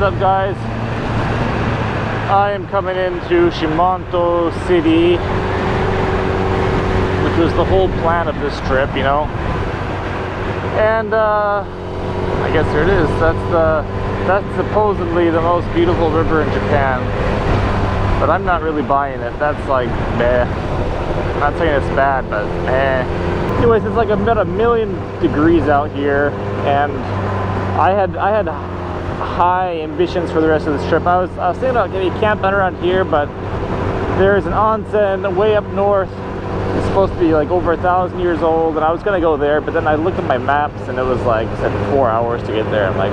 up, guys? I am coming into Shimanto City, which was the whole plan of this trip, you know. And I guess there it is. That's supposedly the most beautiful river in Japan, but I'm not really buying it. That's like meh. I'm not saying it's bad, but eh. Anyways, it's like about 1,000,000 degrees out here, and I had high ambitions for the rest of this trip. I was thinking about maybe camping around here, but there's an onsen way up north. It's supposed to be like over 1,000 years old, and I was gonna go there, but then I looked at my maps and it was like, it said 4 hours to get there. I'm like,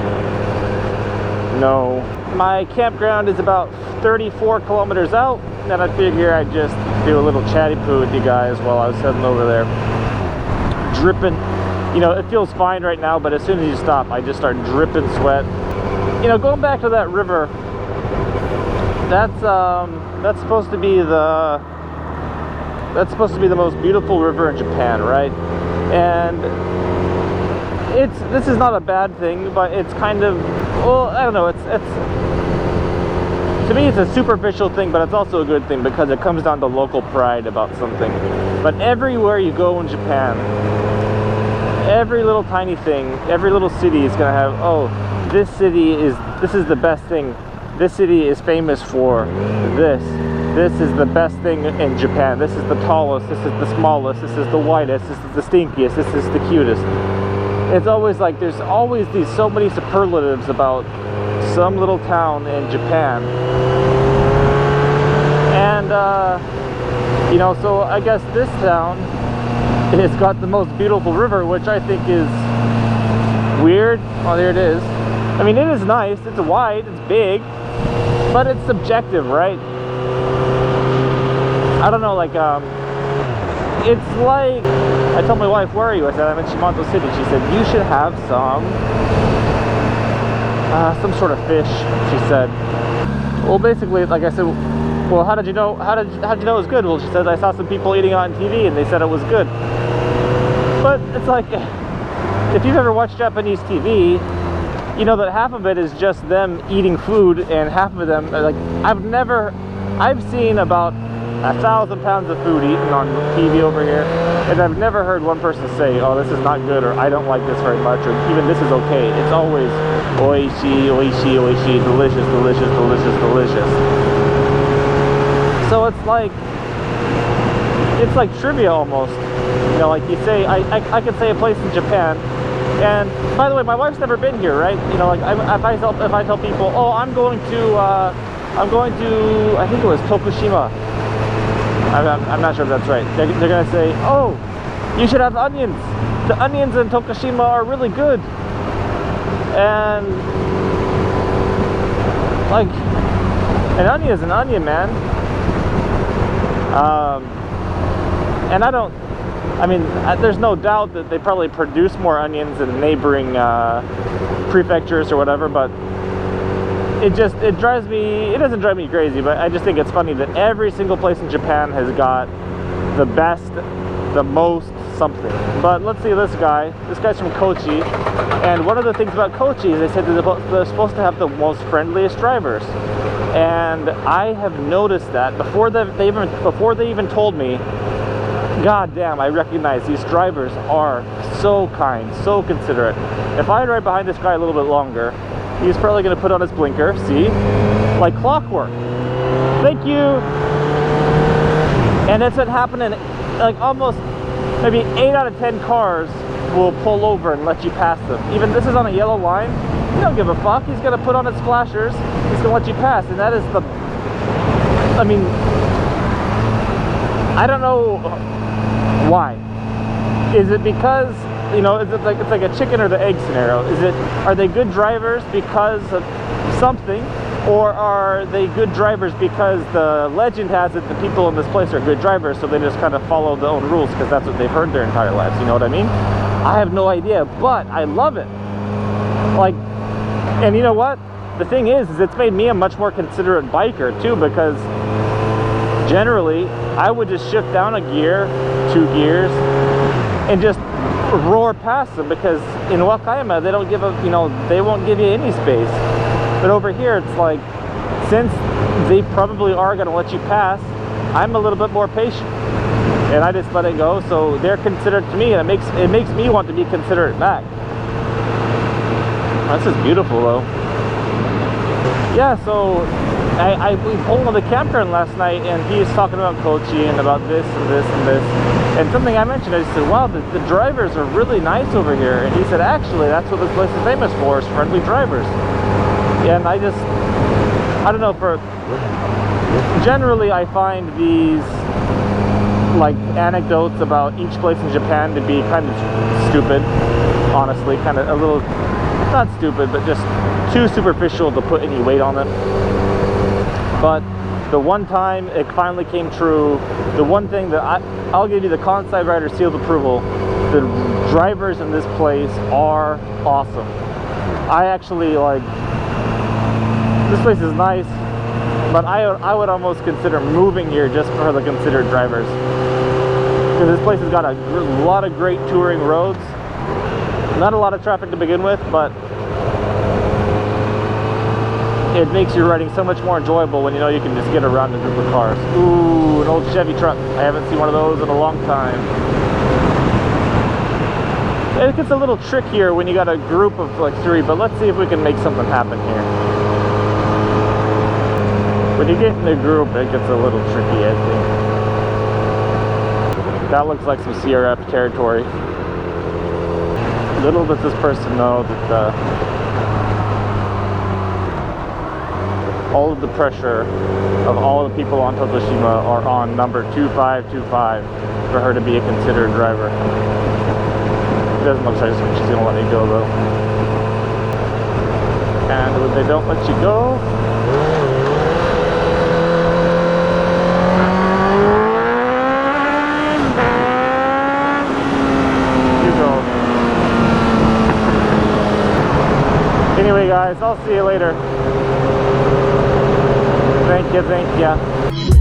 no. My campground is about 34 kilometers out, and I figure I'd just do a little chatty poo with you guys while I was heading over there. Dripping, you know, it feels fine right now, but as soon as you stop, I just start dripping sweat. You know, going back to that river, that's supposed to be the most beautiful river in Japan, right? And this is not a bad thing, but it's kind of, well, I don't know, it's to me it's a superficial thing, but it's also a good thing because it comes down to local pride about something. But everywhere you go in Japan, every little tiny thing, every little city is gonna have, oh, this is the best thing. This city is famous for this. This is the best thing in Japan. This is the tallest, this is the smallest, this is the widest, this is the stinkiest, this is the cutest. It's always like there's always so many superlatives about some little town in Japan. And you know, so I guess this town has got the most beautiful river, which I think is weird. Oh, there it is. I mean, it is nice, it's wide, it's big, but it's subjective, right? I don't know, like, it's like, I told my wife, where are you? I said, I'm in Shimanto City. She said, you should have some sort of fish, she said. Well, basically, like I said, well, how did you know it was good? Well, she said, I saw some people eating it on TV and they said it was good. But it's like, if you've ever watched Japanese TV, you know that half of it is just them eating food, and half of them, like, I've seen about 1,000 pounds of food eaten on TV over here, and I've never heard one person say, oh, this is not good, or I don't like this very much, or even this is okay. It's always oishi, oishi, oishi, delicious, delicious, delicious, delicious. So it's like trivia almost. You know, like you say, I could say a place in Japan. And by the way, my wife's never been here, right? You know, like if I tell people, oh, I'm going to, I think it was Tokushima. I'm not sure if that's right. They're gonna say, oh, you should have onions. The onions in Tokushima are really good. And like, an onion is an onion, man. And there's no doubt that they probably produce more onions in neighboring prefectures or whatever, but it doesn't drive me crazy, but I just think it's funny that every single place in Japan has got the best, the most something. But let's see this guy. This guy's from Kochi, and one of the things about Kochi is they said that they're supposed to have the most friendliest drivers. And I have noticed that before they even told me, god damn, I recognize these drivers are so kind, so considerate. If I ride behind this guy a little bit longer, he's probably going to put on his blinker, see? Like clockwork. Thank you! And it's been happening, like almost maybe 8 out of 10 cars will pull over and let you pass them. Even this is on a yellow line, he don't give a fuck. He's going to put on his flashers, he's going to let you pass. And that is the, I mean, I don't know why. Is it because, you know, it's like a chicken or the egg scenario? Are they good drivers because of something, or are they good drivers because the legend has it that people in this place are good drivers, so they just kind of follow their own rules because that's what they've heard their entire lives? You know what I mean? I have no idea, but I love it. Like, and you know what? The thing is it's made me a much more considerate biker too, because generally I would just shift down a gear, 2 gears, and just roar past them, because in Wakayama they don't give a, you know, they won't give you any space. But over here, it's like, since they probably are going to let you pass, I'm a little bit more patient, and I just let it go. So they're considerate to me, and it makes me want to be considerate back. This is beautiful, though. Yeah, so we pulled on the campground last night, and he was talking about Kochi and about this and this and this. And something I mentioned, I said, wow, the drivers are really nice over here. And he said, actually, that's what this place is famous for, is friendly drivers. And I don't know, generally I find these like anecdotes about each place in Japan to be kind of stupid, honestly, kind of a little, not stupid, but just too superficial to put any weight on them. But the one time it finally came true, the one thing that I'll give you the Kansai rider seal of approval, the drivers in this place are awesome. I actually like, this place is nice, but I would almost consider moving here just for the considered drivers. Because this place has got a lot of great touring roads. Not a lot of traffic to begin with, but it makes your riding so much more enjoyable when you know you can just get around a group of cars. Ooh, an old Chevy truck. I haven't seen one of those in a long time. It gets a little trickier when you got a group of like 3, but let's see if we can make something happen here. When you get in a group, it gets a little tricky, I think. That looks like some CRF territory. Little does this person know that all of the pressure of all of the people on Totoshima are on number 2525 for her to be a considered driver. It doesn't look like she's going to let me go, though. And when they don't let you go, anyway, guys, I'll see you later. Thank you.